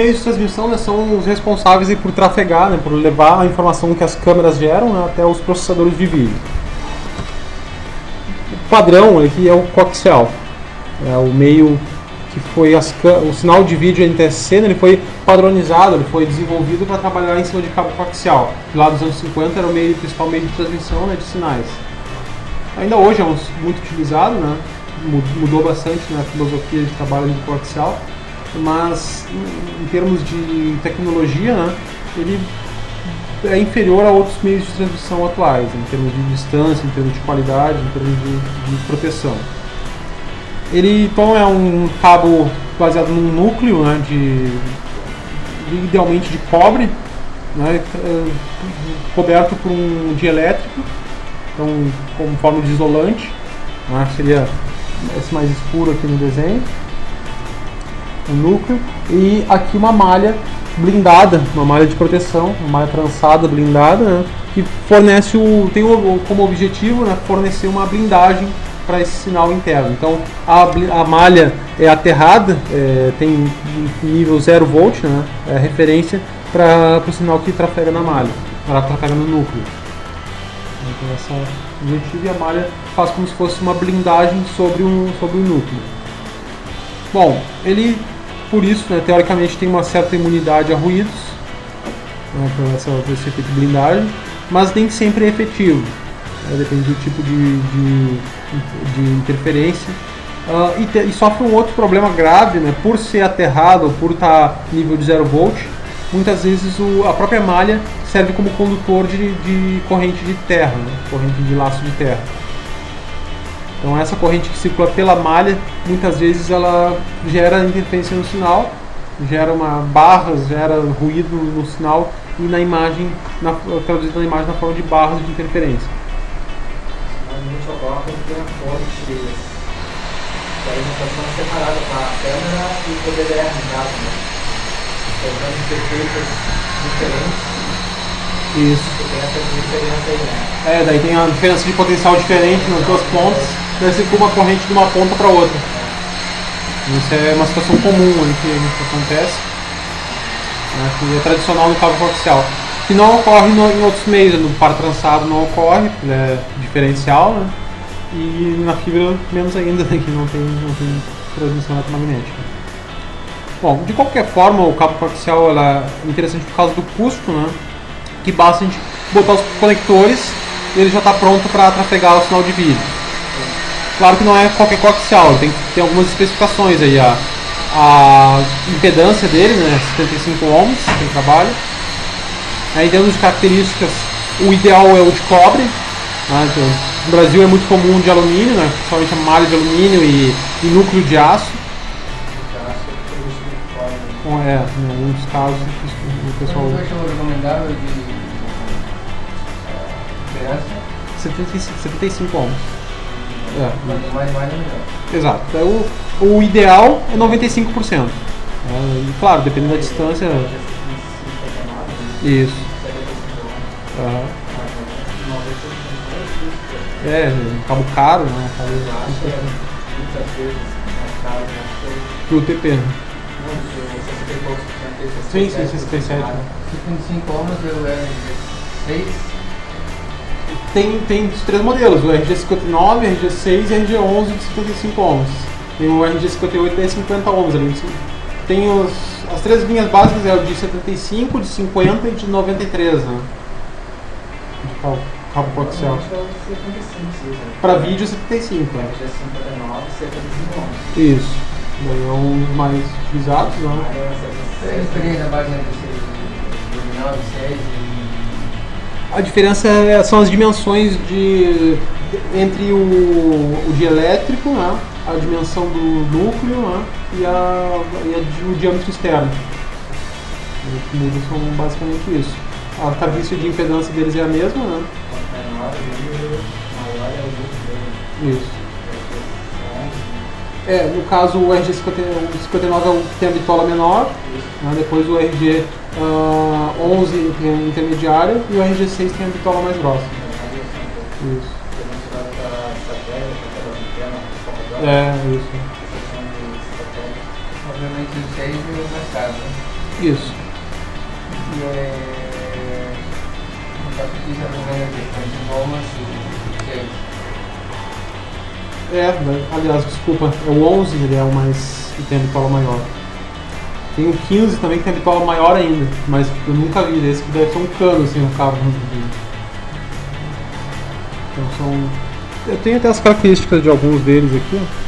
meios de transmissão, né, são os responsáveis aí por trafegar, né, por levar a informação que as câmeras geram, né, até os processadores de vídeo. O padrão aqui é o coaxial, é o meio que foi o sinal de vídeo NTSC, né, ele foi padronizado, ele foi desenvolvido para trabalhar em cima de cabo coaxial. Lá dos anos 50 era o principal meio de transmissão, né, de sinais. Ainda hoje é muito utilizado, né, mudou bastante, né, a filosofia de trabalho de coaxial, mas em termos de tecnologia, né, ele é inferior a outros meios de transmissão atuais, em termos de distância, em termos de qualidade, em termos de proteção. Ele então é um cabo baseado num núcleo, né, idealmente de cobre, né, coberto por um dielétrico, então como forma de isolante, né, seria esse mais escuro aqui no desenho, o núcleo, e aqui uma malha blindada, uma malha de proteção, uma malha trançada blindada, né, que fornece tem como objetivo, né, fornecer uma blindagem para esse sinal interno. Então a malha é aterrada, tem nível 0 volt, né, é a referência para o sinal que trafega na malha, ela trafega no núcleo. Então essa é o objetivo, e a malha faz como se fosse uma blindagem sobre o núcleo. Bom, ele por isso, né, teoricamente tem uma certa imunidade a ruídos, né, por esse efeito de blindagem, mas nem sempre é efetivo, né, depende do tipo de interferência, e sofre um outro problema grave, né, por ser aterrado ou por estar nível de 0 volt, muitas vezes a própria malha serve como condutor de corrente de terra, né, corrente de laço de terra. Então essa corrente que circula pela malha, muitas vezes ela gera interferência no sinal, gera barras, gera ruído no sinal e na imagem, traduzido na imagem na forma de barras de interferência. Normalmente ocorre quando tem a fonte da alimentação separada para a câmera e o PDR no caso, né? Então interfeitas diferentes. Isso. Tem essa diferença aí, né? Daí tem a diferença de potencial diferente nas duas pontas, daí circula uma corrente de uma ponta para outra. Isso é uma situação comum aí que acontece, né, que é tradicional no cabo coaxial, que não ocorre em outros meios. No par trançado não ocorre, é diferencial, né, e na fibra menos ainda, né, que não tem transmissão eletromagnética. Bom, de qualquer forma, o cabo coaxial é interessante por causa do custo, né, que basta a gente botar os conectores e ele já está pronto para trafegar o sinal de vídeo. Claro que não é qualquer coaxial, tem algumas especificações aí. A impedância dele, né, 75 ohms, tem trabalho. Em termos de características, o ideal é o de cobre. Né, então, no Brasil é muito comum de alumínio, né, principalmente a malha de alumínio e núcleo de aço. Em alguns casos o pessoal... Qual é o recomendável de 75 ohms. Quanto mais malha, melhor. Exato. Então, o ideal é 95%. E claro, dependendo da distância. Isso. Um cabo caro, né? Pro UTP. Né? Sim, 67. 55 ohms é o RG6. Tem os três modelos, o RG59, RG6 e RG11 de 75 ohms. Tem o RG58 de 50 ohms ali. Tem as três linhas básicas, é o de 75, de 50 e de 93, né? De cabo coaxial. Para vídeo 75, né? RG59, 75 ohms. Isso. Daí é um dos mais utilizados, né? Você experiência na base de 9, 6 A diferença são as dimensões entre o dielétrico, né, a dimensão do núcleo, né, e o diâmetro externo. O que muda são basicamente isso. A característica de impedância deles é a mesma, né? Isso. No caso o RG59 é o que tem a bitola menor, né, depois o RG11 tem a intermediária e o RG6 tem a bitola mais grossa. Isso. Obviamente o 6 é o mais caro, né? Isso. E no caso aqui já não é de normas aliás, desculpa, é o 11, ele é o mais que tem a bitola maior. Tem o 15 também que tem a bitola maior ainda, mas eu nunca vi desse, que deve ser um cano assim no cabo. Então são... Eu tenho até as características de alguns deles aqui, ó.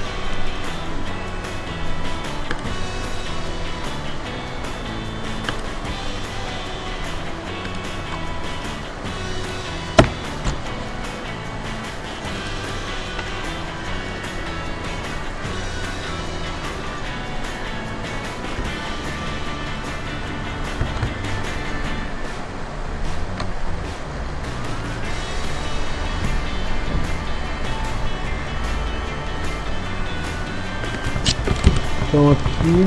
Então aqui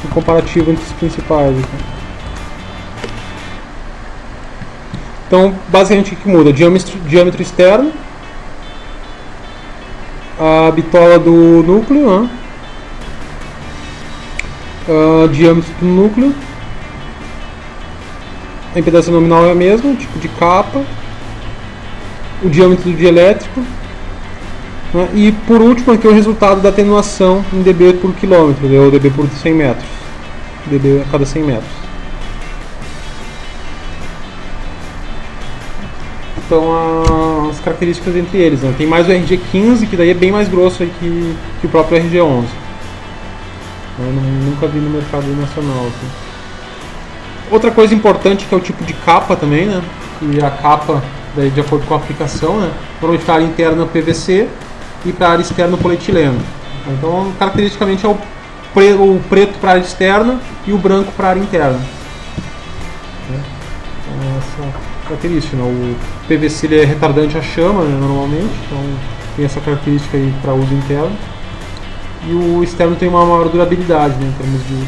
o comparativo entre os principais. Então basicamente o que muda? Diâmetro externo, a bitola do núcleo, né? Diâmetro do núcleo, a impedância nominal é a mesma, o tipo de capa, o diâmetro do dielétrico. E por último aqui o resultado da atenuação em dB por quilômetro, ou dB por 100 metros, dB a cada 100 metros. Então as características entre eles, né? Tem mais o RG15, que daí é bem mais grosso que o próprio RG11. Eu nunca vi no mercado nacional. Assim. Outra coisa importante que é o tipo de capa também, né? E a capa, daí, de acordo com a aplicação, né? Normalmente para a área interna PVC e para a área externa polietileno. Então, caracteristicamente é o preto para a área externa e o branco para a área interna. Então, essa característica, né? O PVC ele é retardante à chama, né, normalmente, então tem essa característica aí para uso interno. E o externo tem uma maior durabilidade, né, em termos de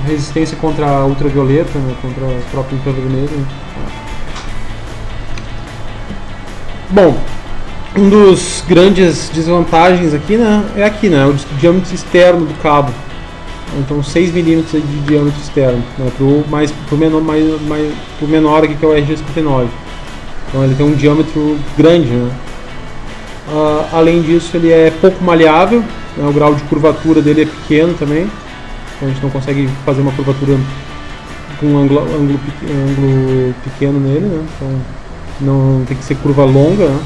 resistência contra a ultravioleta, né, contra o próprio ultravermelho. Né. Bom, um dos grandes desvantagens aqui, né, é o diâmetro externo do cabo. Então 6 mm de diâmetro externo, né, pro menor aqui, que é o RG59. Então ele tem um diâmetro grande, né. Além disso, ele é pouco maleável, né, o grau de curvatura dele é pequeno também. Então a gente não consegue fazer uma curvatura com um ângulo pequeno nele, né, então não tem que ser curva longa, né.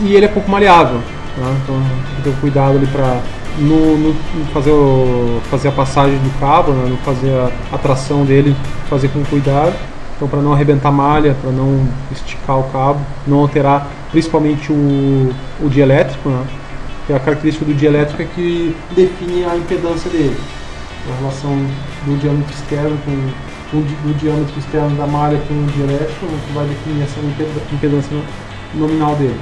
E ele é pouco maleável, né, então tem que ter cuidado ali para no fazer a passagem do cabo, né, no fazer a tração dele, fazer com cuidado, então para não arrebentar malha, para não esticar o cabo, não alterar principalmente o dielétrico, né, que a característica do dielétrico é que define a impedância dele, a relação do diâmetro externo do diâmetro externo da malha com o dielétrico, que vai definir essa impedância nominal dele.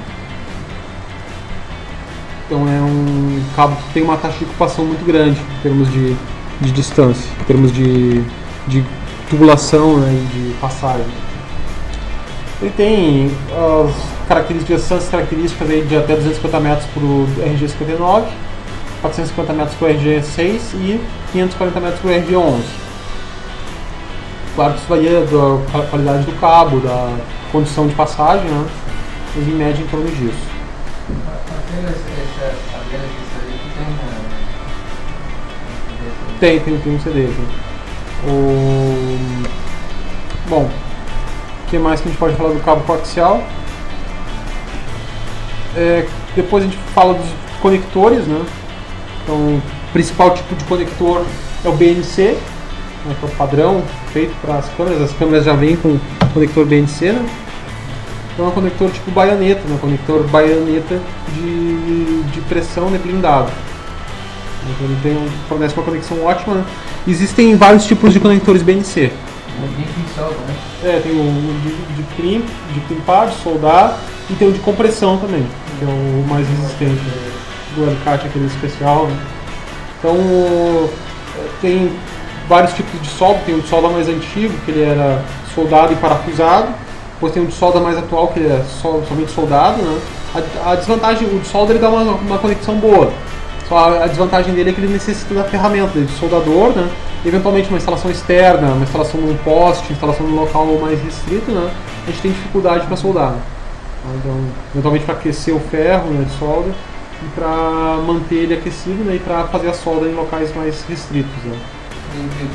Então é um cabo que tem uma taxa de ocupação muito grande em termos de distância, em termos de tubulação, né, e de passagem. Ele tem as características aí de até 250 metros para o RG59, 450 metros para o RG6 e 540 metros para o RG11. Claro que isso varia da qualidade do cabo, da condição de passagem, né, mas em média em torno disso. Tem um CD. Bom, o que mais que a gente pode falar do cabo coaxial? Depois a gente fala dos conectores, né? Então, o principal tipo de conector é o BNC, né, que é o padrão feito para as câmeras já vêm com conector BNC, né? Então é um conector tipo baioneta, né? Conector baioneta de pressão, né, blindado. Então ele fornece uma conexão ótima, né? Existem vários tipos de conectores BNC. Tem o de crimpar, de soldar, e tem o de compressão também, que é o mais resistente, do alicate, aquele especial, né? Então tem vários tipos de solda. Tem o de solda mais antigo, que ele era soldado e parafusado. Depois tem o de solda mais atual, que é somente soldado, né? A desvantagem, o de solda ele dá uma conexão boa, Só a desvantagem dele é que ele necessita da ferramenta de soldador, né? Eventualmente uma instalação externa, uma instalação num poste, instalação num local mais restrito, né? A gente tem dificuldade para soldar. Né? Então, eventualmente para aquecer o ferro, né, de solda e para manter ele aquecido, né, e para fazer a solda em locais mais restritos. Né? Entre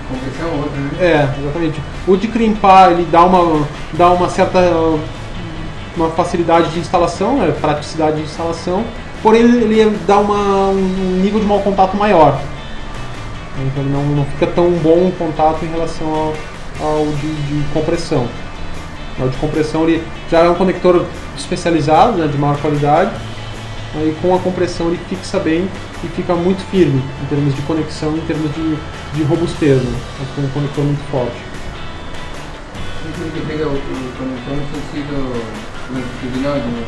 compressão outra, né? É, exatamente. O de crimpar ele dá uma certa uma facilidade de instalação, né, praticidade de instalação, porém ele dá um nível de mau contato maior. Então ele não fica tão bom o contato em relação ao de compressão. O de compressão ele já é um conector especializado, né, de maior qualidade, aí com a compressão ele fixa bem e fica muito firme em termos de conexão, em termos de robustez, né, com um conector muito forte. Você pega o conector no sentido longitudinal de uma.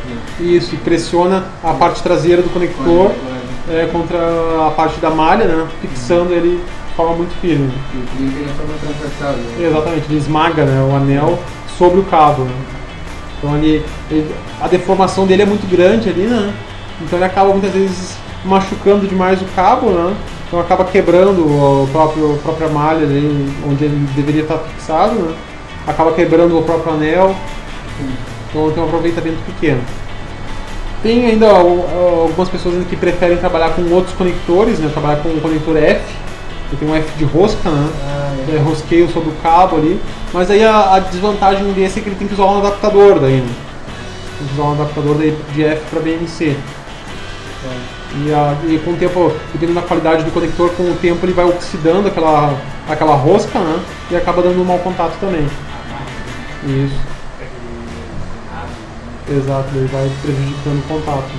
Isso, e pressiona a parte traseira do conector contra a parte da malha, né, fixando ele de forma muito firme. E o crimper é forma transversal. Né? Exatamente, ele esmaga, né, o anel sobre o cabo. Né. Então a deformação dele é muito grande ali, né? Então ele acaba muitas vezes machucando demais o cabo, né? Então acaba quebrando a própria malha ali, onde ele deveria estar fixado, né? Acaba quebrando o próprio anel. Então tem um aproveitamento pequeno. Tem ainda algumas pessoas ainda que preferem trabalhar com outros conectores, né? Trabalhar com o conector F, que tem um F de rosca, né? Rosqueio sobre o cabo ali. Mas aí a desvantagem desse é que ele tem que usar um adaptador daí, né? Tem que usar um adaptador de F para BNC. E com o tempo, dependendo da qualidade do conector, com o tempo ele vai oxidando aquela rosca, né? E acaba dando um mau contato também. Isso. Exato, ele vai prejudicando o contato.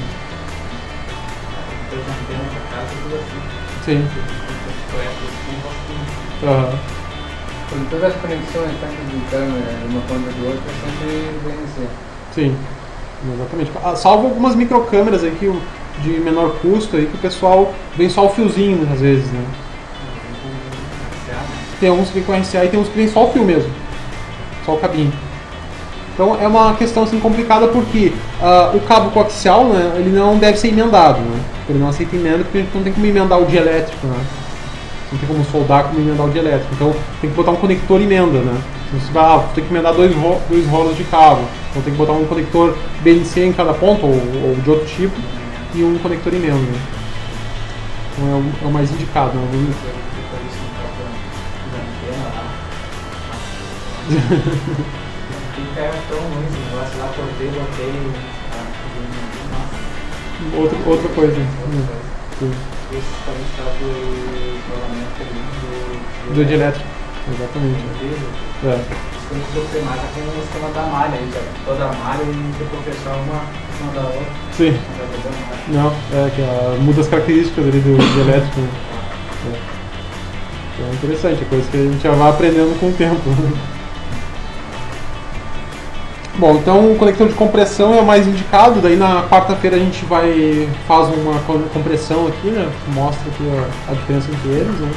Sim. Uhum. Em todas as conexões, tanto de câmera de uma ponta do outro, é sempre BNC. Sim, exatamente. Salvo algumas microcâmeras aí de menor custo aí que o pessoal vem só o fiozinho às vezes, né? Tem uns que vem com RCA e tem uns que vem só o fio mesmo, só o cabinho. Então é uma questão assim complicada porque o cabo coaxial, né, ele não deve ser emendado, né? Ele não aceita emenda porque a gente não tem como emendar o de elétrico, né? Não tem como soldar como emendar o de elétrico. Então tem que botar um conector emenda, né? Você vai, tem que emendar dois rolos de cabo. Então tem que botar um conector BNC em cada ponto ou de outro tipo e um conector emenda. Né? Então é o mais indicado, né? Fica tão ruim esse negócio lá, cortei, botei. Outra coisa. Sim. Esse também está do isolamento do de elétrico. Exatamente. Tem que sofrer mais com o esquema da malha aí, toda a malha e depois fechar uma da outra. Sim. Não, muda as características ali do de elétrico. Né? É interessante, é coisa que a gente já vai aprendendo com o tempo. Bom, então o conector de compressão é o mais indicado, daí na quarta-feira a gente faz uma compressão aqui, né, que mostra aqui a diferença entre eles, né.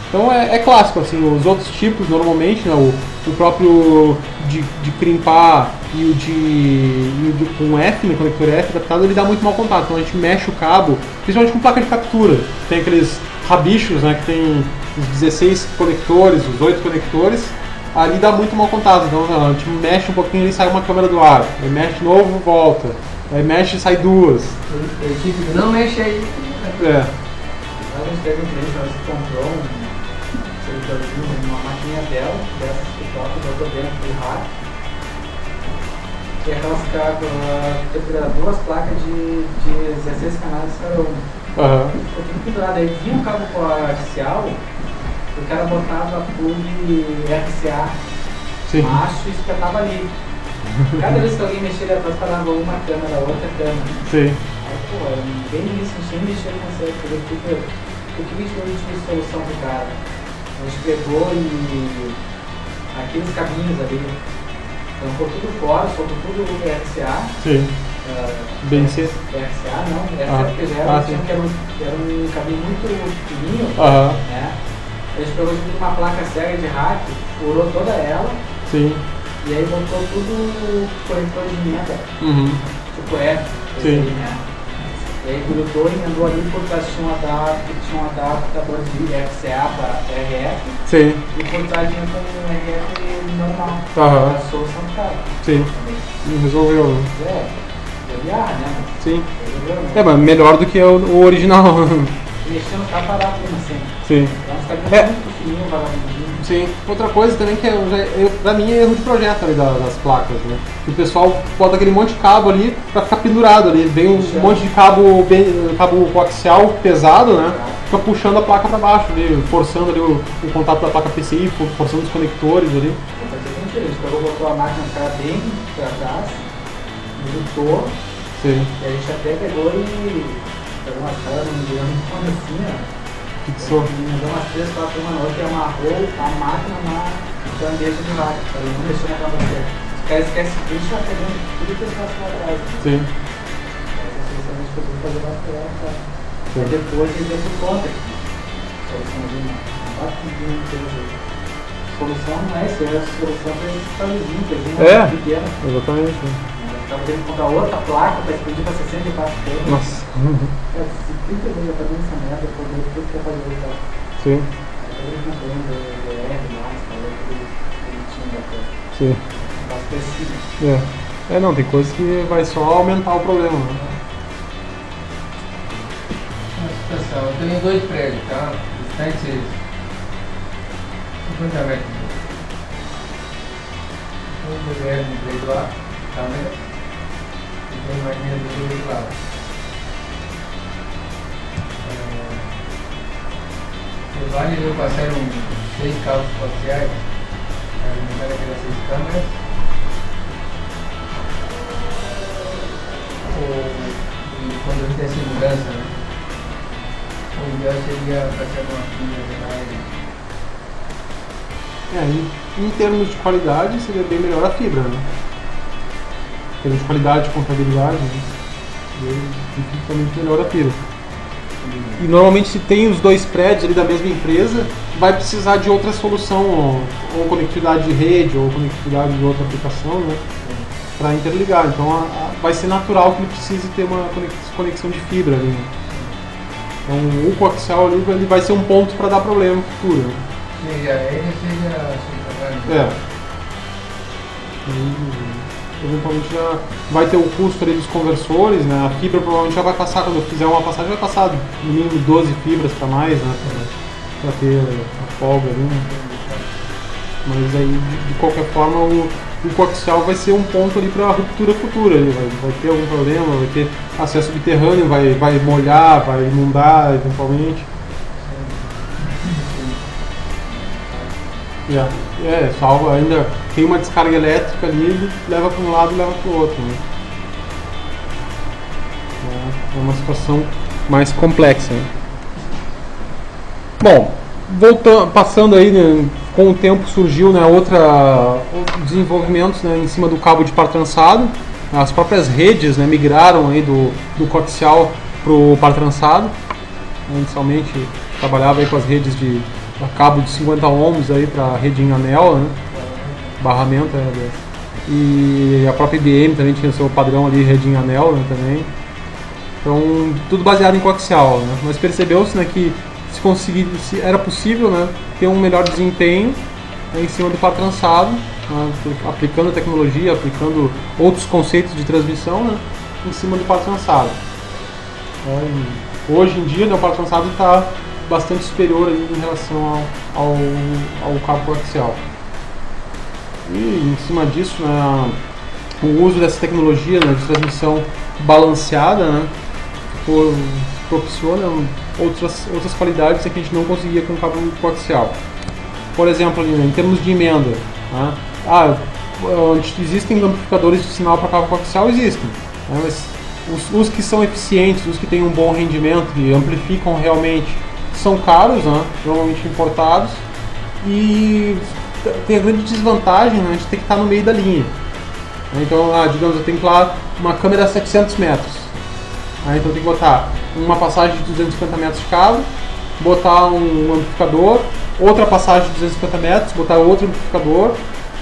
Então é clássico, assim, os outros tipos normalmente, né, o próprio de crimpar e o de com F, né, conector F adaptado, ele dá muito mau contato, então a gente mexe o cabo, principalmente com placa de captura, tem aqueles rabichos, né, que tem os 16 conectores, os 8 conectores, ali dá muito mau contato, então a gente mexe um pouquinho e sai uma câmera do ar, aí mexe de novo, volta, aí mexe e sai duas. O típico, não mexe aí. É. A gente teve um cliente que comprou um sensorzinho, uma maquininha dela, dessas que toca, botou dentro do rack, e aquelas duas placas de 16 canais cada uma. Uhum. Eu tenho que pendurar, daí vinha um cabo coaxial, o cara botava plug RCA macho e espetava ali. Cada vez que alguém mexia ali atrás, parava uma câmera, outra câmera. Sim. Aí, pô, é bem isso, a gente nem mexeu com você, o que a gente fez solução pro cara? A gente pegou e aqueles cabinhos ali, então ficou tudo fora, soltou tudo RCA. Sim. BNC? RCA não, RCA porque já era um cabinho muito pequenininho, né? A gente pegou uma placa cega de rack, furou toda ela. Sim. E aí botou tudo conector de emenda. Uhum. Tipo F. Sim. Aí, né? E aí grudou e emendou ali, por trás tinha um adaptador de FCA para RF. Sim. E por trás tinha com um RF normal. Aham. A solução do cara. Sim. Resolveu, né? Gambiarra, né? Sim. Resolveu, né? É, mas melhor do que o original. Mexendo no carro barato mesmo assim. Sim. Então os caras muito fininho, vagabundinho. Sim. Outra coisa também que pra mim é erro de projeto ali das placas, né? Que o pessoal bota aquele monte de cabo ali pra ficar pendurado ali. Vem um monte de cabo coaxial pesado, né? Fica puxando a placa pra baixo ali, forçando ali o contato da placa PCI, forçando os conectores ali. A gente botou a máquina no cara bem pra trás, lutou, Sim. e a gente até pegou e pegou umas caras, não me engano, assim, ó. Fixou. E mandou umas 3, 4 uma noite e amarrou a máquina na bandeja de vaca, pra ele não mexer naquela bandeja. Os caras esquecem tudo e já pegando tudo que eles passam lá atrás. Sim. Essa solução a gente pegou e fazer bastante, tá? Sim. E depois ele veio pro conta. Soluçãozinha, uma batidinha inteira. Solução não é isso, é a solução para esse palizinho, pequeno. Exatamente. Estava tendo que comprar outra placa para expandir para 64 câmeras. Nossa. Se 30 vezes já fazendo essa merda, eu poder tudo que eu fazer já. Sim. Aí eu comprei um DR mais, falou tudo bonitinho da coisa. Sim. Mas precisa. Não, tem coisas que vai só aumentar o problema, né? Uma situação, eu tenho 2 prédios, tá? Distantes 50 metros. Um mulher no prédio lá, câmera, e tem máquina do outro lado. Os vários eu passaram 6 cabos coaxiais para alimentar aquelas 6 câmeras. E quando a gente tem segurança, né? O ideal seria passar uma fibra lá Em termos de qualidade, seria bem melhor a fibra, né? Em termos de qualidade e confiabilidade, né? Infinitamente melhor a fibra. E normalmente se tem os 2 prédios ali da mesma empresa, vai precisar de outra solução, ou conectividade de rede, ou conectividade de outra aplicação, né? Para interligar. Então vai ser natural que ele precise ter uma conexão de fibra ali, né? Então o coaxial ali ele vai ser um ponto para dar problema no futuro, né? Seja ele, seja subterrâneo. Eventualmente já vai ter o custo ali dos conversores, né? A fibra provavelmente já vai passar, quando eu fizer uma passagem, vai passar no mínimo 12 fibras para mais, né? Para ter a folga ali, né? Mas aí, de qualquer forma, o coaxial vai ser um ponto ali para a ruptura futura. Ali. Vai ter algum problema, vai ter acesso subterrâneo, vai molhar, vai inundar eventualmente. Salva ainda, tem uma descarga elétrica ali, ele leva para um lado e leva para o outro. Né? É uma situação mais complexa. Né? Bom, passando aí, né, com o tempo surgiu, né, desenvolvimentos, né, em cima do cabo de par trançado. As próprias redes, né, migraram aí do coaxial para o par trançado. Inicialmente trabalhava aí com as redes de cabo de 50 ohms aí para rede em anel, né? Barramento, e a própria IBM também tinha seu padrão ali, rede em anel, né, também. Então, tudo baseado em coaxial, né? Mas percebeu-se, né, que se era possível, né, ter um melhor desempenho, né, em cima do par trançado, né, aplicando a tecnologia, aplicando outros conceitos de transmissão, né, em cima do par trançado. Hoje em dia, né, o par trançado está bastante superior aí em relação ao cabo coaxial. E em cima disso, né, o uso dessa tecnologia, né, de transmissão balanceada, né, propiciona outras qualidades que a gente não conseguia com o cabo coaxial. Por exemplo, ali, né, em termos de emenda, né, existem amplificadores de sinal para cabo coaxial, existem, né, mas os que são eficientes, os que têm um bom rendimento e amplificam realmente, são caros, né, normalmente importados, e tem a grande desvantagem, né, de ter que estar no meio da linha. Então, digamos, eu tenho lá uma câmera a 700 metros. Então eu tenho que botar uma passagem de 250 metros de cabo, botar um amplificador, outra passagem de 250 metros, botar outro amplificador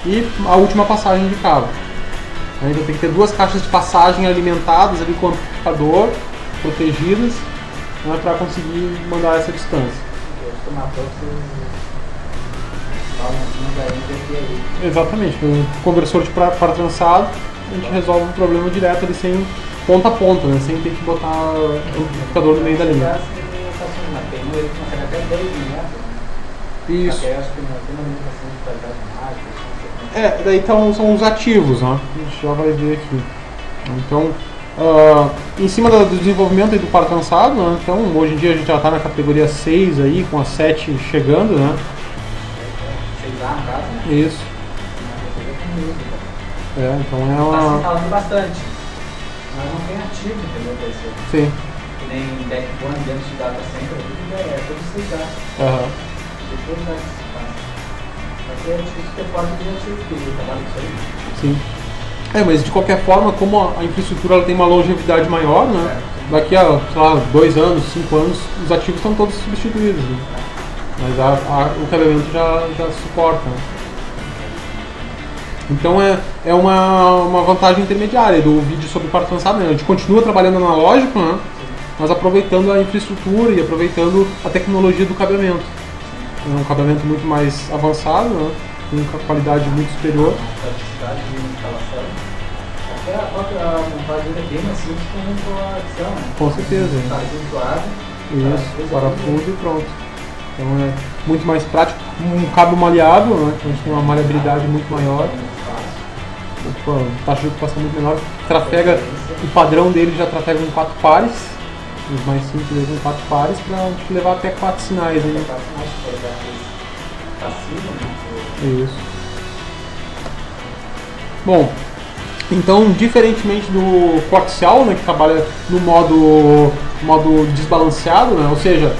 e a última passagem de cabo. Então tem que ter 2 caixas de passagem alimentadas ali com o amplificador protegidas, né, para conseguir mandar essa distância. Eu matou que Exatamente, com um conversor de par trançado, a gente resolve o problema direto ali sem ponta a ponta, né, sem ter que botar o amplificador no meio da linha. Tem um ele consegue até 2 metros. Isso. Até acho que não tem uma limitação de qualidade mágica. Daí então, são os ativos, né? A gente já vai ver aqui. Então, em cima do desenvolvimento aí do par trançado, né? Então, hoje em dia a gente já está na categoria 6 aí, com a 7 chegando, né? 6A no caso, né? Isso. Então é Está se uma... instalando bastante. Mas não tem ativo, entendeu? Pra isso. Sim. Que nem backbone dentro de data center, tudo 6A. Aham. Depois vai se passar. Vai ter ativo que pode vir ativo, que trabalha com isso aí. Sim. Mas de qualquer forma, como a infraestrutura ela tem uma longevidade maior, né? Daqui a, sei lá, 2 anos, 5 anos, os ativos estão todos substituídos, né? Mas o cabeamento já suporta, né? Então é uma vantagem intermediária do vídeo sobre par trançado, né? A gente continua trabalhando analógico, né? Mas aproveitando a infraestrutura e aproveitando a tecnologia do cabeamento. É um cabeamento muito mais avançado, né? Com uma qualidade muito superior. Praticidade de instalação. Até a própria montagem é bem mais simples como uma coaxial, né? Com certeza. Tá suave. Isso, parafuso e pronto. Então é muito mais prático. Um cabo malhado, né? Então a gente tem uma maleabilidade muito maior. Taxa de ocupação muito menor. Trafega, o padrão dele já trafega com 4 pares. Os mais simples aí com 4 pares para a gente levar até 4 sinais aí. Isso. Bom, então diferentemente do coaxial, né, que trabalha no modo desbalanceado, né, ou seja,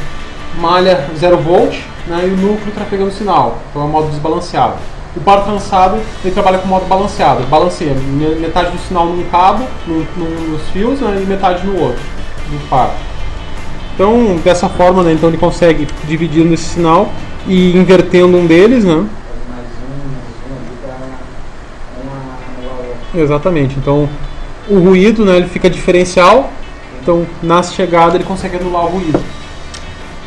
malha 0 volt, né, e o núcleo trafegando o sinal, então é o modo desbalanceado. O par trançado ele trabalha com o modo balanceado, balanceia metade do sinal num cabo, nos fios, né, e metade no outro, no par. Então dessa forma, né, então ele consegue dividir esse sinal e invertendo um deles, né? Exatamente. Então o ruído, né, ele fica diferencial. Então na chegada ele consegue anular o ruído.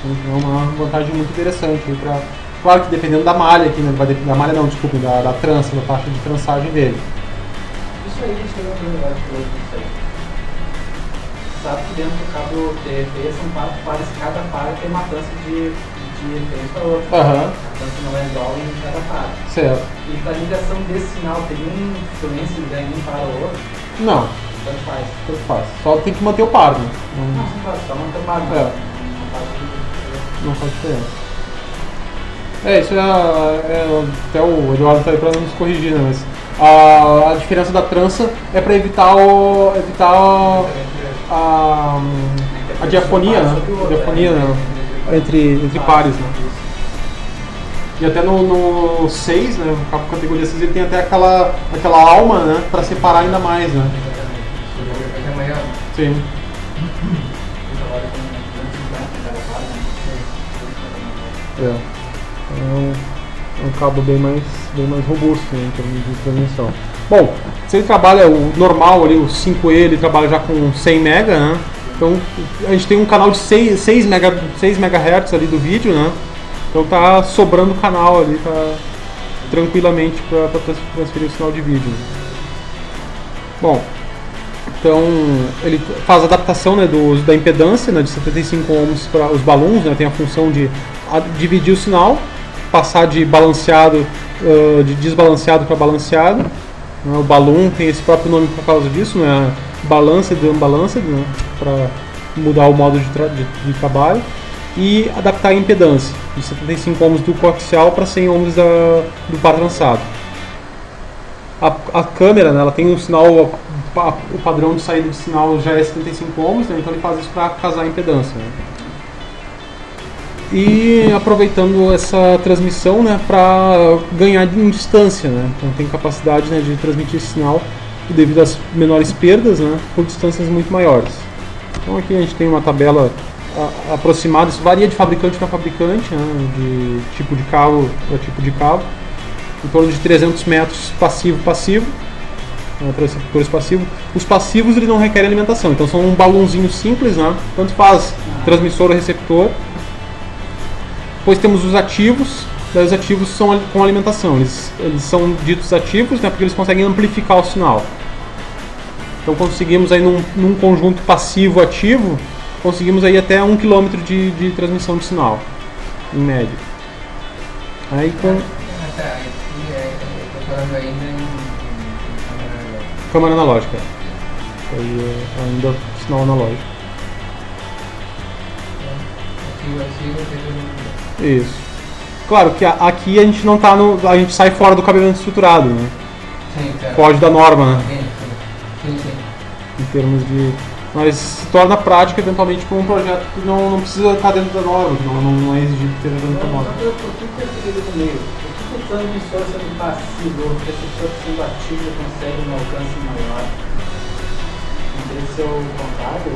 Então é uma vantagem muito interessante aí para, claro que dependendo da malha aqui, né, vai depender da malha não, desculpe, da trança, da taxa de trançagem dele. Isso aí chega a primeira isso aí. Sabe que dentro do cabo TFT são 4 pares, cada par tem uma trança de referência para outra. A trança não é igual em cada par. Certo. E para a ligação desse sinal, tem uma influência de um para o outro? Não. Tanto faz. Tanto faz. Só tem que manter o par, né? Não faz, só manter o par. Não faz diferença. Isso até o Eduardo está aí para nos corrigir, né? Mas a diferença da trança é para evitar a diafonia, né? A diafonia, né? Entre pares, né? E até no 6, né? O cabo categoria 6 ele tem até aquela alma, né? Para separar ainda mais, né? Sim. É um cabo bem mais robusto, né, em termos de transmissão. Bom, se ele trabalha o normal ali, o 5E, ele trabalha já com 100 MB, né? Então a gente tem um canal de 6 MHz ali do vídeo, né? Então tá sobrando canal ali, tá tranquilamente para transferir o sinal de vídeo. Bom, então ele faz a adaptação, né, da impedância, né, de 75 ohms para os balões, né? Tem a função de dividir o sinal, passar de balanceado, de desbalanceado para balanceado. O balão tem esse próprio nome por causa disso, né? Balanced e unbalanced, né? Para mudar o modo de trabalho. E adaptar a impedância de 75 ohms do coaxial para 100 ohms do par trançado. A câmera, né, ela tem um sinal, o padrão de saída de sinal já é 75 ohms, né? Então ele faz isso para casar a impedância, né? E aproveitando essa transmissão, né, para ganhar em distância, né? Então tem capacidade, né, de transmitir esse sinal devido às menores perdas, né, por distâncias muito maiores. Então aqui a gente tem uma tabela aproximada, isso varia de fabricante para fabricante, né, de tipo de cabo para tipo de cabo, em torno de 300 metros passivo. receptores passivos. Os passivos eles não requerem alimentação, então são um balãozinho simples, né? Tanto faz transmissor ou receptor. Depois temos os ativos. Daí os ativos são com alimentação, eles são ditos ativos, né, porque eles conseguem amplificar o sinal. Então conseguimos aí num conjunto passivo-ativo, conseguimos aí até 1 km de transmissão de sinal, em média. Aí com... Tá, aqui estou falando ainda em câmara analógica. Aí ainda sinal analógico. Isso. Claro que aqui a gente não tá a gente sai fora do cabeamento estruturado, né? Sim, tá. Foge da norma, né? Sim. Em termos de... Mas se torna prática eventualmente para um projeto que não precisa estar dentro da norma, que não é exigido que esteja dentro da norma. Por que é aquele do meio? Por que o transmissor sendo passivo, o receptor sendo ativo consegue um alcance maior? Não teria que ser o contrário, o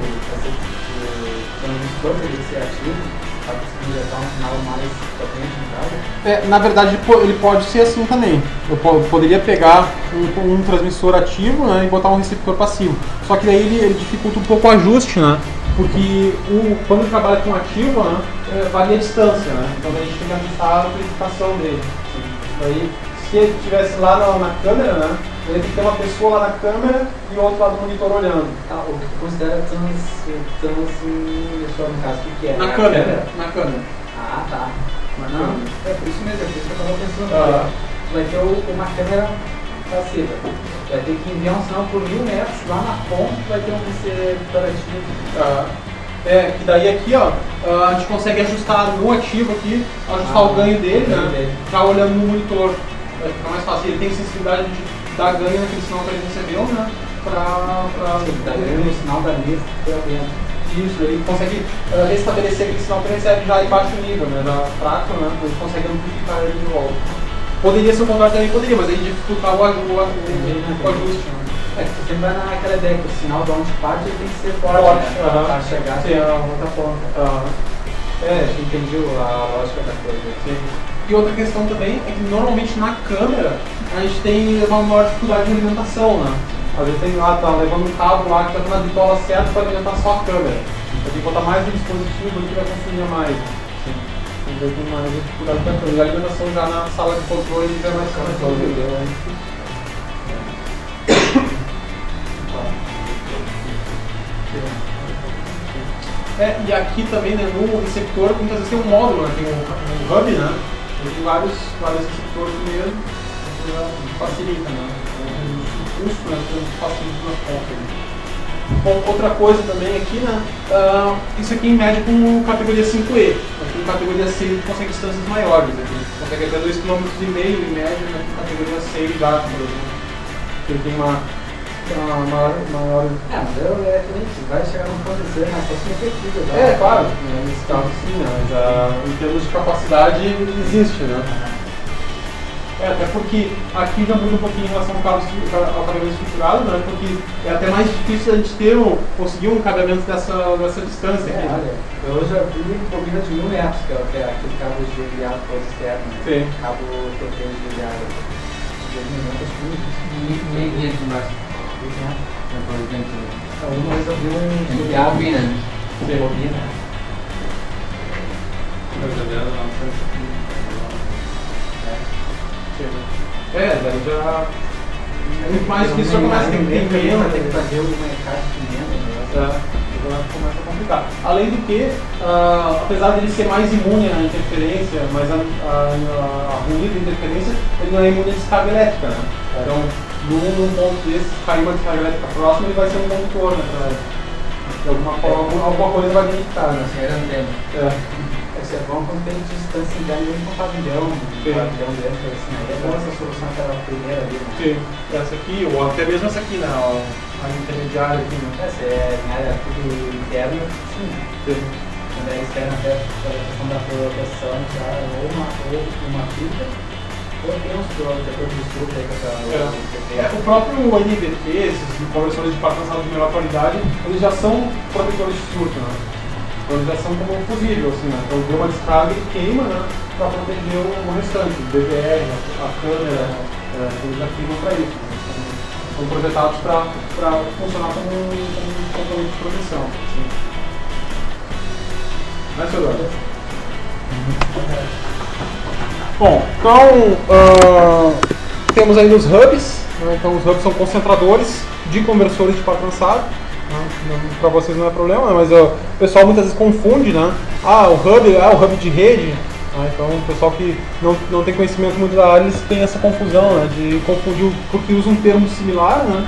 transmissor teria que ser ativo para conseguir injetar um sinal mais potente no cabo? Na verdade ele pode ser assim também. Eu poderia pegar um transmissor ativo, né, e botar um receptor passivo. Só que daí ele dificulta um pouco o ajuste, né? Porque quando ele trabalha com ativo, né, varia a distância, né? Então a gente tem que ajustar a amplificação dele. Daí, se ele estivesse lá na câmera, né, ele tem que ter uma pessoa lá na câmera e o outro lado do monitor olhando. O que tu considera transmissor no caso, o que é? Na câmera. Na câmera. Ah, tá. Na Não, câmera. é por isso mesmo, é por isso que eu estava pensando. Vai ter uma câmera passiva. Vai ter que enviar um sinal por 1000 metros, lá na ponta vai ter um receptor ativo. Que daí aqui, ó, a gente consegue ajustar no ativo aqui, ajustar o ganho dele, né? Já olhando no monitor. Vai ficar mais fácil. Ele tem sensibilidade de dar ganho naquele sinal que ele recebeu, né? Dar ganho no sinal da lista para dentro. Isso, ele consegue restabelecer aquele sinal que ele recebe já em baixo nível, né? Já fraco, né? Ele consegue amplificar ele de volta. Poderia ser o contrário também, poderia, mas aí dificultar o ajuste, né? Você sempre vai naquela ideia que o sinal de onde parte ele tem que ser forte, né? Para chegar até a outra ponta. Entendi a lógica da coisa. Sim. E outra questão também é que normalmente na câmera a gente tem uma maior dificuldade de alimentação, né? Às vezes tem lá, tá levando um cabo lá que tá na bitola certa para alimentar só a câmera. Então tem que botar mais um dispositivo ali que vai consumir mais. Então tem mais dificuldade da câmera. E a alimentação já na sala de controle já é mais fácil. E aqui também, né, no receptor, muitas vezes tem um módulo, né, tem um hub, né, tem vários receptores mesmo, facilita, né, o custo, né, facilita nas pontas. Bom, outra coisa também aqui, né, isso aqui em média com categoria 5E, aqui em categoria 6 a gente consegue distâncias maiores, aqui a gente consegue até 2,5 km em média, né, com categoria 6 já, por exemplo, que tem uma maior... mas é que nem vai chegar num ponto de ser mais fácil efetivo, né? Claro, nesse caso sim, né? Mas em termos de capacidade existe, né? Até porque aqui já muda um pouquinho em relação ao cabeamento estruturado, né? Porque é até mais difícil a gente conseguir um cabeamento dessa distância aqui. Olha, eu já vi bobina de 1000 metros, que é aquele cabo de guiado todo externo, né? Sim. Cabo TP de guiado. E mais. Uma vez eu vi um bobina, né? Bobina. Daí já... É muito mais que isso, já começa a ter emenda, tem que fazer uma encaixe de emenda, né? Agora começa a complicar. Além do que, apesar de ele ser mais imune à interferência, mas a ruído da interferência, ele não é imune à descarga elétrica, né? Então, num ponto desse, cair uma descarga elétrica próxima, ele vai ser um condutor, né? De alguma coisa vai danificar, né? Isso é bom quando tem distância grande com um pavilhão dentro, assim, aí é bom essa solução que era a primeira ali, né? Sim, essa aqui, ou até mesmo essa aqui, né? A intermediária aqui, né? Essa é em área tudo interna, sim. Quando é externa, até pela questão da proteção, ou uma fita, ou tem uns protetores de estudo aí com essa o próprio NVT, esses conversores de placa lançados de menor qualidade, eles já são protetores de surto, né? Então eles já são como um fusível, assim, né? Então deu uma descarga e queima, né? Para proteger o restante, o DVR, a câmera, eles já queimam para isso. Né? São projetados para funcionar como um componente de proteção. Assim. Não é, senhor? Bom, então temos aí os hubs, né? Então os hubs são concentradores de conversores de par trançado. Para vocês não é problema, mas o pessoal muitas vezes confunde, né? O hub é o hub de rede. Então o pessoal que não tem conhecimento muito da área, eles têm essa confusão, né? De confundir porque usa um termo similar, né?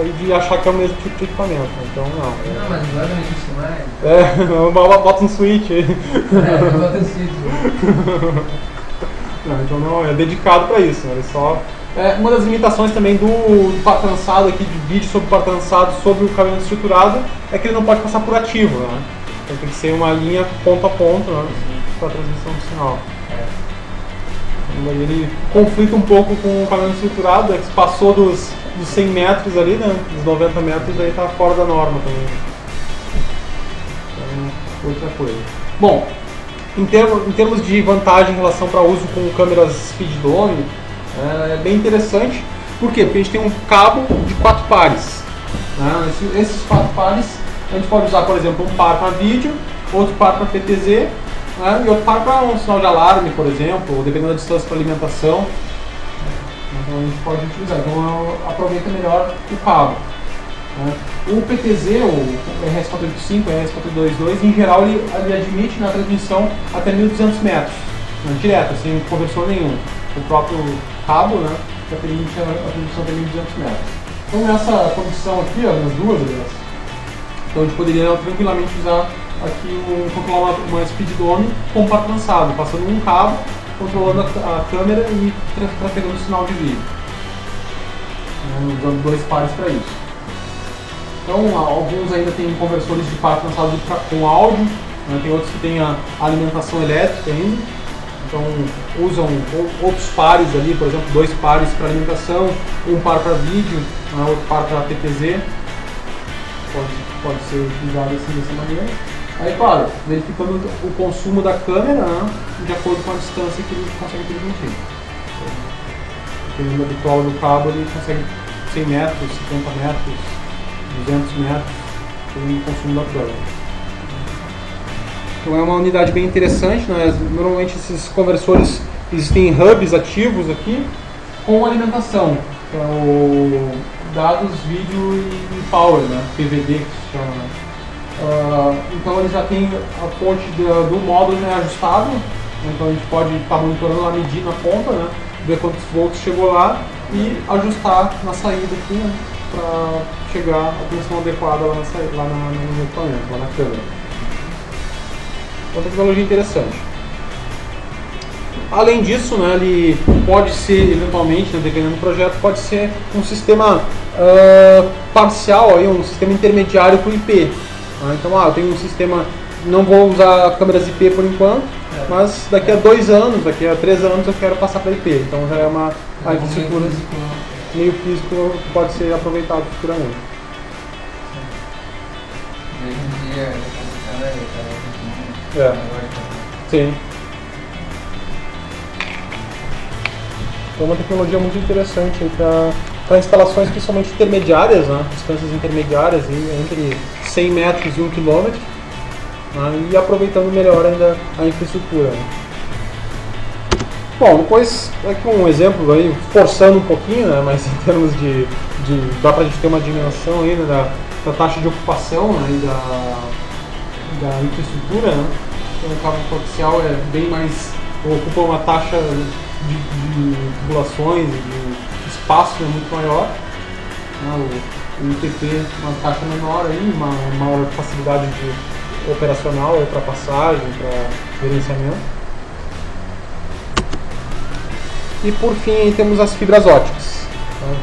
E de achar que é o mesmo tipo de equipamento. Então não. Não, mas agora não existe mais. Bota um switch aí. Bota um switch. Então não, é dedicado para isso, né? Uma das limitações também do par trançado aqui, de vídeo sobre par trançado sobre o cabeamento estruturado, é que ele não pode passar por ativo, né? Então tem que ser uma linha ponto a ponto, né? Para a transmissão do sinal. Ele conflita um pouco com o cabeamento estruturado, que passou dos 100 metros ali, né? Dos 90 metros, aí está fora da norma também. Então, outra coisa. Bom, em termos de vantagem em relação para uso com câmeras Speed Dome, é bem interessante. Por quê? Porque a gente tem um cabo de 4 pares. Né? Esses 4 pares a gente pode usar, por exemplo, um par para vídeo, outro par para PTZ, né? E outro par para um sinal de alarme, por exemplo, ou dependendo da distância para alimentação. Então a gente pode utilizar. Então aproveita melhor o cabo. Né? O PTZ, o RS485, o RS422, em geral ele admite na transmissão até 1.200 metros, né? Direto, sem conversor nenhum. O próprio cabo, né, já permite a transmissão até 1.200 metros. Então nessa condição aqui, ó, nas duas, aliás, então a gente poderia tranquilamente usar aqui controlar uma Speed Dome com par trançado, passando um cabo, controlando a câmera e trafegando o sinal de vídeo. Usando 2 pares para isso. Então alguns ainda têm conversores de par trançado com áudio, né, tem outros que têm a alimentação elétrica ainda. Então usam outros pares ali, por exemplo, 2 pares para alimentação, um par para vídeo, outro par para PTZ. Pode ser utilizado assim dessa maneira. Aí, claro, verificando o consumo da câmera, né, de acordo com a distância que ele consegue transmitir. Dependendo habitual do cabo, ele consegue 100 metros, 50 metros, 200 metros, dependendo do consumo da câmera. Então é uma unidade bem interessante, né? Normalmente esses conversores existem hubs ativos aqui com alimentação, então, dados, vídeo e power, né? PVD que se chama. Né? Então ele já tem a fonte do módulo, né, ajustado, então a gente pode estar monitorando lá, medir na ponta, né? Ver quantos volts chegou lá e ajustar na saída aqui, né? Para chegar à tensão adequada lá no equipamento, lá na câmera. Uma tecnologia interessante. Além disso, né, ele pode ser, eventualmente, né, dependendo do projeto, pode ser um sistema parcial, aí, um sistema intermediário para o IP. Então, eu tenho um sistema, não vou usar câmeras IP por enquanto, mas daqui a 2 anos, daqui a 3 anos eu quero passar para IP. Então já é uma infraestrutura meio físico que pode ser aproveitado futuramente. Hoje em dia, sim. É uma tecnologia muito interessante para instalações principalmente intermediárias, né? Distâncias intermediárias entre 100 metros e 1 km, né? E aproveitando melhor ainda a infraestrutura. Né? Bom, depois aqui um exemplo aí, forçando um pouquinho, né? Mas em termos de dá para a gente ter uma dimensão aí, né? da taxa de ocupação, né? E da infraestrutura, né? Então, o cabo coaxial é bem mais, ocupa uma taxa de tubulações e de espaço, né, muito maior. Né? O ITP uma taxa menor, aí, uma maior facilidade de operacional, para passagem, para gerenciamento. E por fim aí, temos as fibras óticas.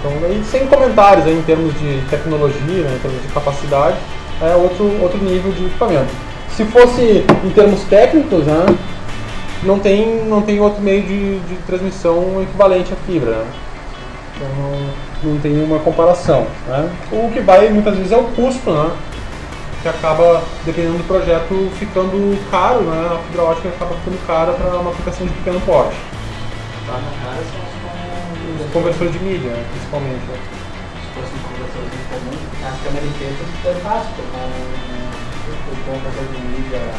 Então, aí, sem comentários aí, em termos de tecnologia, né, em termos de capacidade, é outro nível de equipamento. Se fosse em termos técnicos, né, não tem outro meio de transmissão equivalente à fibra. Né? Então não tem nenhuma comparação. Né? O que vai muitas vezes é o custo, né? Que acaba, dependendo do projeto, ficando caro. Né? A fibra ótica acaba ficando cara para uma aplicação de pequeno porte. Tá na cara são Os conversores de mídia, né, principalmente. Né? fosse um conversor comum, a câmera em peso é fácil, como o conversor de mídia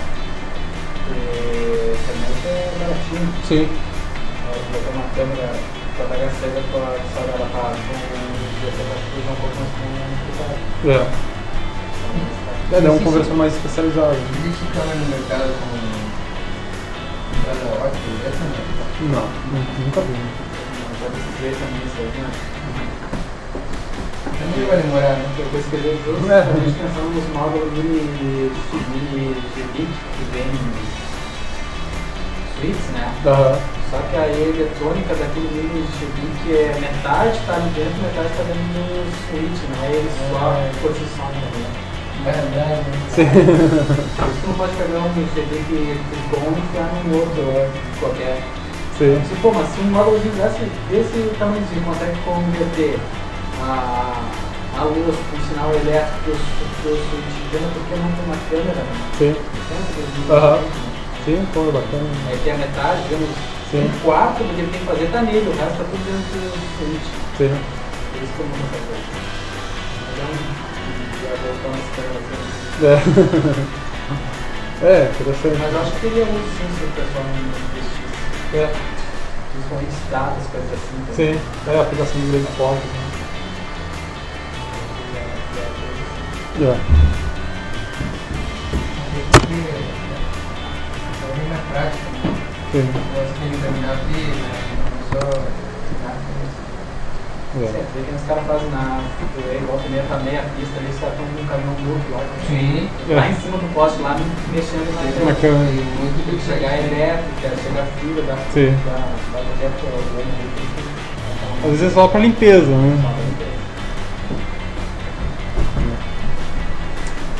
internet é baratinho. Sim. Botar uma câmera para pegar cega só ela para usar um pouco mais complicado. É um conversor mais especializado. Existe câmera no mercado com câmera ótica dessa, né? Não, nunca vi. Pode ver também isso aí, né? Também vai demorar, né? Eu pesquisei justamente pensando nos módulos de G20 que vem suítes, né? Só que a eletrônica daquele mini G20 é metade está ali dentro, metade está dentro do suíte, né? Eles só posicionam, né? Verdade. Sim. Por isso que não pode pegar um CD que bom e enfiar num outro qualquer. Sim. Mas se um módulozinho desse tamanhozinho consegue converter a luz com sinal elétrico do switch, por que não tem uma câmera? Sim. Sim, pô, bacana. Aí tem a metade, digamos, um quarto do que ele tem que fazer tá nele, o resto tá tudo dentro do switch. Sim. Por isso que eu não fazer. Já voltando às câmeras. Interessante. Mas eu acho que teria muito sim se o pessoal não investisse. Principalmente dados, coisas assim. Sim, a aplicação de grande porte. Também na prática, né? Sim. Gosto de examinar a pista, não só. Vê que os caras fazem igual primeiro tá meia pista ali, os caras estão com um caminhão duplo lá. Sim. Lá em cima do poste, lá mexendo na câmera. Tem que chegar elétrica, chegar fibra, da às vezes é só para limpeza, né?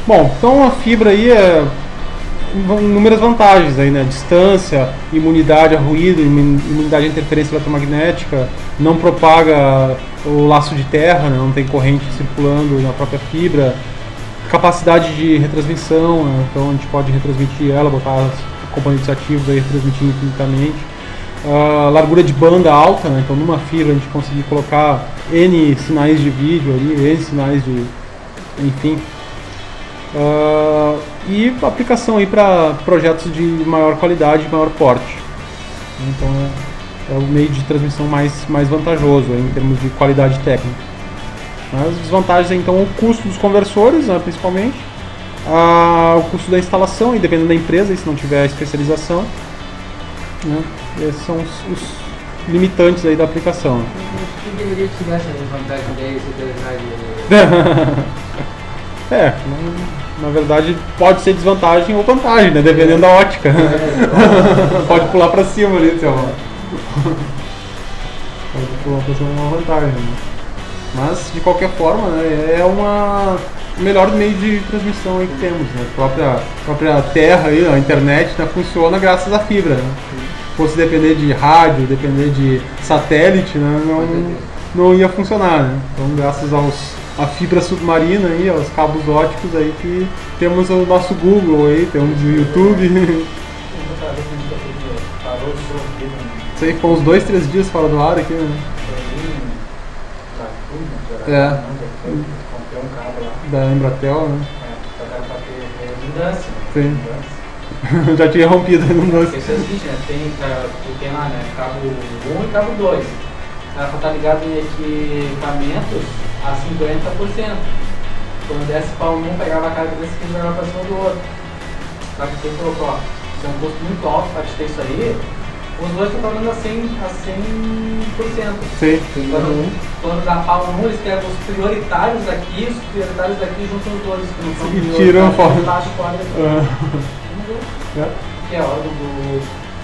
Bom, então a fibra aí inúmeras vantagens aí, né? Distância, imunidade a ruído, imunidade a interferência eletromagnética, não propaga o laço de terra, né? Não tem corrente circulando na própria fibra, capacidade de retransmissão, né? Então a gente pode retransmitir ela, botar os componentes ativos aí retransmitindo infinitamente. Largura de banda alta, né? Então numa fibra a gente conseguir colocar N sinais de vídeo ali, N sinais de... enfim. E aplicação aí para projetos de maior qualidade e maior porte. Então é o meio de transmissão mais vantajoso em termos de qualidade técnica. As desvantagens então o custo dos conversores, né, principalmente, o custo da instalação, e dependendo da empresa, se não tiver especialização, né, esses são os limitantes aí da aplicação. Quem deveria tirar essa vantagem daí, na verdade pode ser desvantagem ou vantagem, né? Dependendo da ótica. Pode pular pra cima ali, seu. Pode pular pra cima uma vantagem. Né? Mas de qualquer forma, né, é o melhor meio de transmissão aí que temos. Né? A própria terra aí, a internet, né, funciona graças à fibra. Né? Se fosse depender de rádio, depender de satélite, né, não ia funcionar. Né? Então graças a fibra submarina aí, aos cabos óticos aí que temos o nosso Google aí, temos o YouTube. Sei, ficou uns 2-3 dias fora do ar aqui, né? Comprei um cabo lá. Da Embratel, né? Pra ter redundância. Sim. Já tinha rompido a redundância. Isso existe, né? Tem lá, né? Cabo 1 e cabo 2. Ela estar ligado em equipamentos a 50%. Quando desce para um, pegava a carga desse aqui e jogava para cima do outro. Só que quem colocou, ó, isso é um custo muito alto para ter isso aí, os dois estão trabalhando a 100%. Sim. Quando dá pau no, eles pegam os prioritários daqui, os prioritários daqui juntam os dois. Que não são e tiram fora. Que é a hora do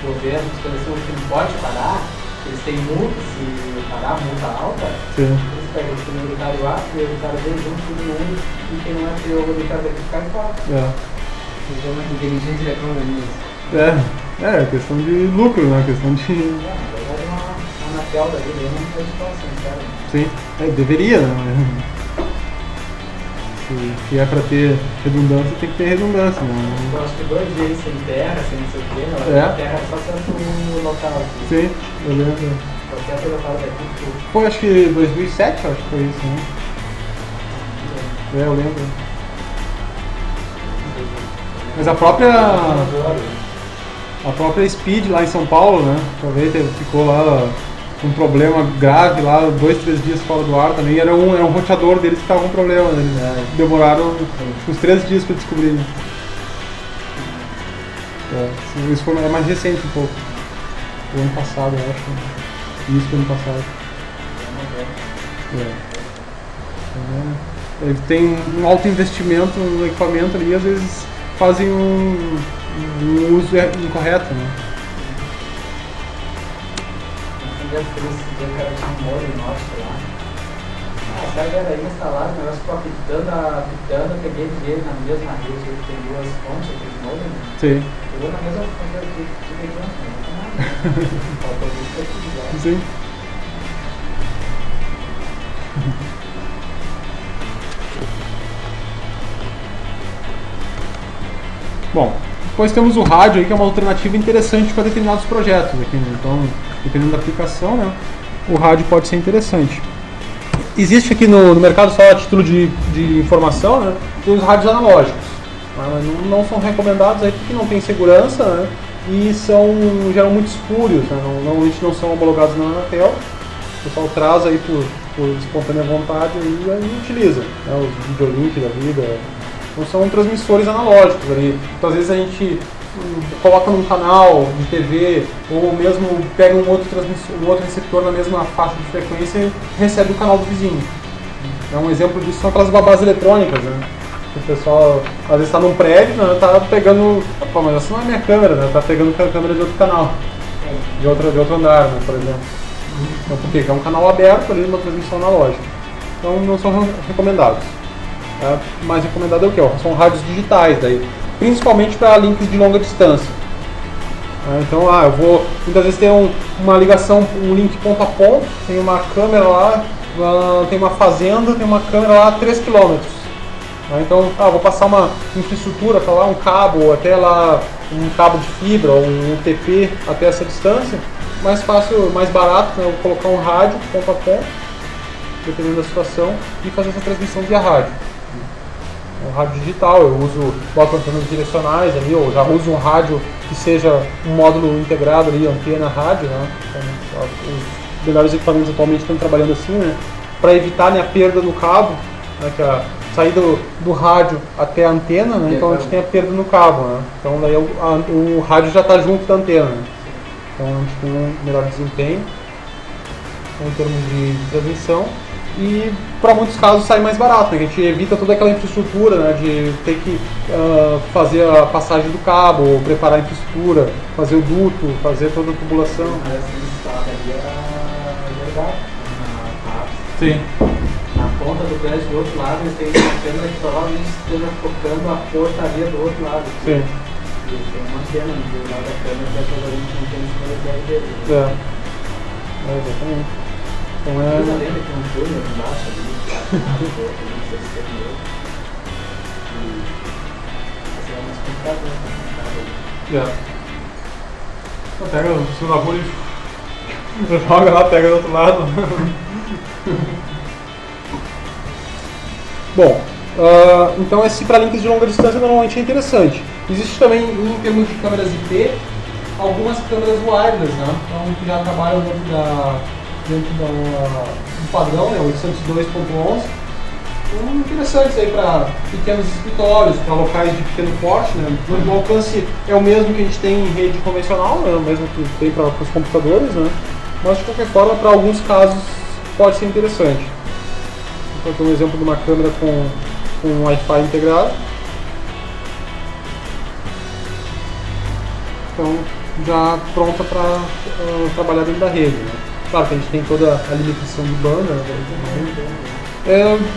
governo estabeleceu que não pode parar, eles têm multa, se parar, multa alta. Sim. Eles pegam o prioritário A, o prioritário B, junto todo mundo, e quem não é prioritário daqui ficar fora. Então, uma inteligência econômica. É questão de lucro, né? Questão de... Na verdade, uma Anatel da vida não pode falar assim, cara. Sim, deveria, né? Se é pra ter redundância, tem que ter redundância, né? Eu acho que 2 dias sem terra, sem não sei o quê, não. A terra é só certo local. Sim, eu lembro. Qualquer coisa fora daqui, tudo. Foi, acho que 2007, acho que foi isso, né? É, eu lembro. Mas a própria Speed lá em São Paulo, né? Ficou lá com um problema grave lá, 2, 3 dias fora do ar também. Era um roteador deles que estava com problema, né? Demoraram uns 3 dias para descobrir. Né? Isso é mais recente um pouco. O ano passado, eu acho. Isso do ano passado. Ele tem um alto investimento no equipamento ali e às vezes fazem um uso incorreto, né? O cara tinha um molho nosso lá. Os caras vieram aí, instalaram, o negócio ficou apitando, eu peguei dele na mesma rede, ele tem 2 fontes, aquele molho, né? Sim. Pegou na mesma fonte que pegou, não tem nada. Faltou isso pra tudo lá. Sim. Bom, depois temos o rádio aí, que é uma alternativa interessante para determinados projetos aqui, né? Então, dependendo da aplicação, né, o rádio pode ser interessante. Existe aqui no mercado, só a título de informação, né, tem os rádios analógicos. Não são recomendados aí porque não tem segurança, né, e geram muito espúrios, né, normalmente não são homologados na Anatel. O pessoal traz aí por espontânea vontade e aí utiliza, né, os Videolink da vida. Então são transmissores analógicos ali. Então às vezes a gente coloca num canal de TV ou mesmo pega um outro receptor na mesma faixa de frequência e recebe o canal do vizinho. Um exemplo disso são aquelas babás eletrônicas, né? O pessoal às vezes está num prédio, né, tá pegando... Pô, mas essa não é minha câmera, né? Tá pegando a câmera de outro canal, de outro andar, né, por exemplo. Então por quê? Porque é um canal aberto ali, uma transmissão analógica. Então não são recomendados. Mais recomendado é o que? São rádios digitais, daí, principalmente para links de longa distância. Então, eu vou muitas vezes ter uma ligação, um link ponto a ponto, tem uma câmera lá, tem uma fazenda, tem uma câmera lá a 3 km. Então, vou passar uma infraestrutura para lá, um cabo, ou até lá um cabo de fibra, ou um UTP até essa distância. Mais fácil, mais barato, né? Eu vou colocar um rádio ponto a ponto, dependendo da situação, e fazer essa transmissão via rádio. Um rádio digital, boto antenas direcionais ali, ou já uso um rádio que seja um módulo integrado ali, antena, rádio, né? Então, os melhores equipamentos atualmente estão trabalhando assim, né? Para evitar, né, a perda no cabo, né, que é sair do rádio até a antena, né? Então a gente tem a perda no cabo, né? Então daí o rádio já está junto da antena, né? Então a gente tem um melhor desempenho em termos de transmissão. E para muitos casos sai mais barato, né? A gente evita toda aquela infraestrutura, né, de ter que fazer a passagem do cabo, preparar a infraestrutura, fazer o duto, fazer toda a tubulação. Sim. Na ponta do prédio do outro lado eles têm uma câmera que provavelmente esteja focando a portaria do outro lado. Sim. E tem uma antena do lado da câmera que provavelmente não tem em cima do dele. Exatamente. Então Você lembra que tem um túnel embaixo ali, não sei se tem outro. E esse é mais complicado, né? Pega o segunda bolha e joga lá, pega do outro lado. Bom, então esse para links de longa distância normalmente é interessante. Existe também, em termos de câmeras IP, algumas câmeras wireless, né? Então, que já trabalham dentro do padrão, né, 802.11. Então, interessante isso aí para pequenos escritórios, para locais de pequeno porte, né? O alcance é o mesmo que a gente tem em rede convencional, né? O mesmo que tem para os computadores, né? Mas de qualquer forma, para alguns casos pode ser interessante. Então, tem um exemplo de uma câmera com Wi-Fi integrado. Então, já pronta para trabalhar dentro da rede, né? Claro que a gente tem toda a limitação de banda, né?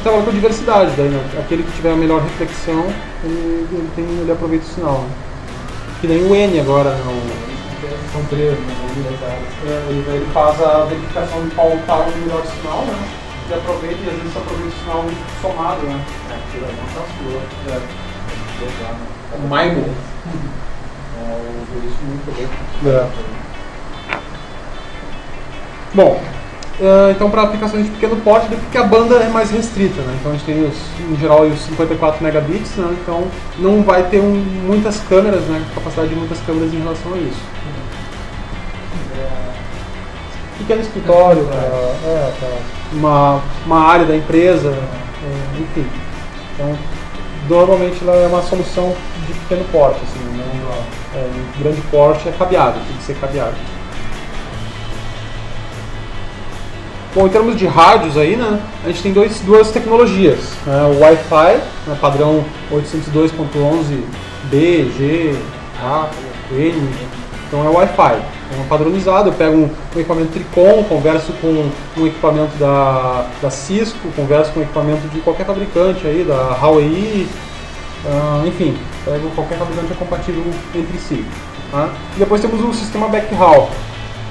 Trabalha com diversidade, daí, né? Aquele que tiver a melhor reflexão, ele aproveita o sinal. Né? Que nem o N agora, né? São 3, né? Ele faz a verificação de qual está o melhor sinal, né? E aproveita, e às vezes aproveita o sinal somado, né? Aquilo não está sua. O MIMO. O isso muito bem. Bom, Então, para aplicações de pequeno porte, porque a banda é mais restrita, né? Então a gente tem, em geral, os 54 megabits, né? Então não vai ter muitas câmeras, né? Capacidade de muitas câmeras em relação a isso. Pequeno escritório, uma área da empresa, enfim. Então, normalmente ela é uma solução de pequeno porte, assim, não, um grande porte é cabeado, tem que ser cabeado. Bom, em termos de rádios aí, né, a gente tem duas tecnologias, né, o Wi-Fi, né, padrão 802.11b, G, A, N, então é o Wi-Fi, é um padronizado. Eu pego um equipamento Tricom, converso com um equipamento da Cisco, converso com um equipamento de qualquer fabricante aí, da Huawei, enfim, pego qualquer fabricante compatível entre si. Tá? E depois temos o sistema backhaul,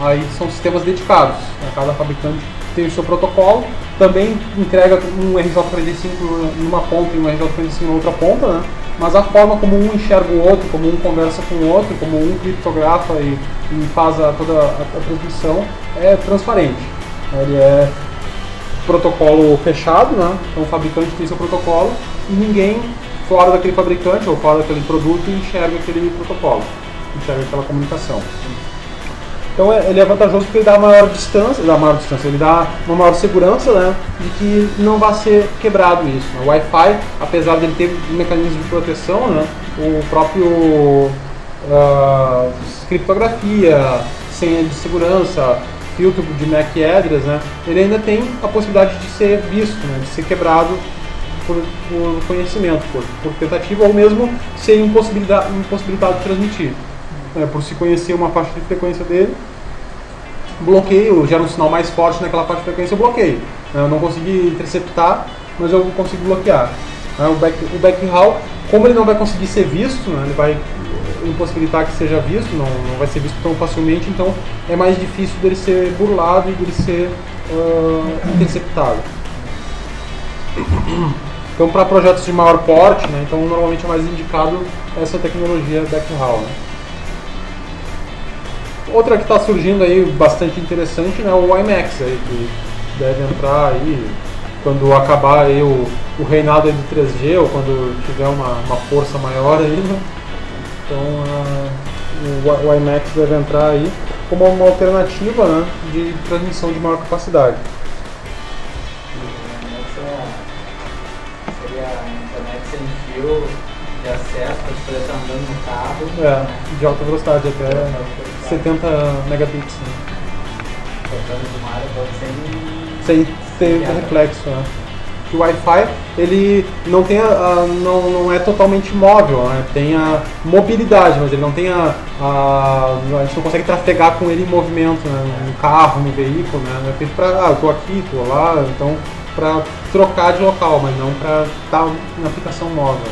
aí são sistemas dedicados, né, cada fabricante tem o seu protocolo, também entrega um RJ45 numa ponta e um RJ45 na outra ponta, né? Mas a forma como um enxerga o outro, como um conversa com o outro, como um criptografa e faz toda a transmissão é transparente. Ele é protocolo fechado, né? Então o fabricante tem seu protocolo e ninguém fora daquele fabricante ou fora daquele produto enxerga aquele protocolo, enxerga aquela comunicação. Então ele é vantajoso porque ele dá maior distância, ele dá uma maior segurança, né, de que não vai ser quebrado isso. O Wi-Fi, apesar de ele ter mecanismos de proteção, né, o próprio criptografia, senha de segurança, filtro de MAC address, né, ele ainda tem a possibilidade de ser visto, né, de ser quebrado por conhecimento, por tentativa, ou mesmo ser impossibilitado de transmitir. Por se conhecer uma faixa de frequência dele, bloqueio, gera um sinal mais forte naquela faixa de frequência, eu bloqueio. Eu não consegui interceptar, mas eu consigo bloquear. O backhaul, como ele não vai conseguir ser visto, né, ele vai impossibilitar que seja visto, não vai ser visto tão facilmente, então é mais difícil dele ser burlado e dele ser interceptado. Então, para projetos de maior porte, né, então normalmente é mais indicado essa tecnologia backhaul. Né. Outra que está surgindo aí bastante interessante, né, o WiMAX, aí, que deve entrar aí quando acabar aí o reinado aí do 3G ou quando tiver uma força maior aí, né? Então o WiMAX deve entrar aí como uma alternativa, né, de transmissão de maior capacidade. Seria a internet sem fio de acesso para poder estar andando no carro. De alta velocidade, até 70 megabits. Né? Cortando de uma área sem ter reflexo. Né? O Wi-Fi ele não tem não é totalmente móvel, né? Tem a mobilidade, mas ele não tem a gente não consegue trafegar com ele em movimento, né? No carro, no veículo, né? É feito para eu tô aqui, tô lá, então para trocar de local, mas não para estar na aplicação móvel.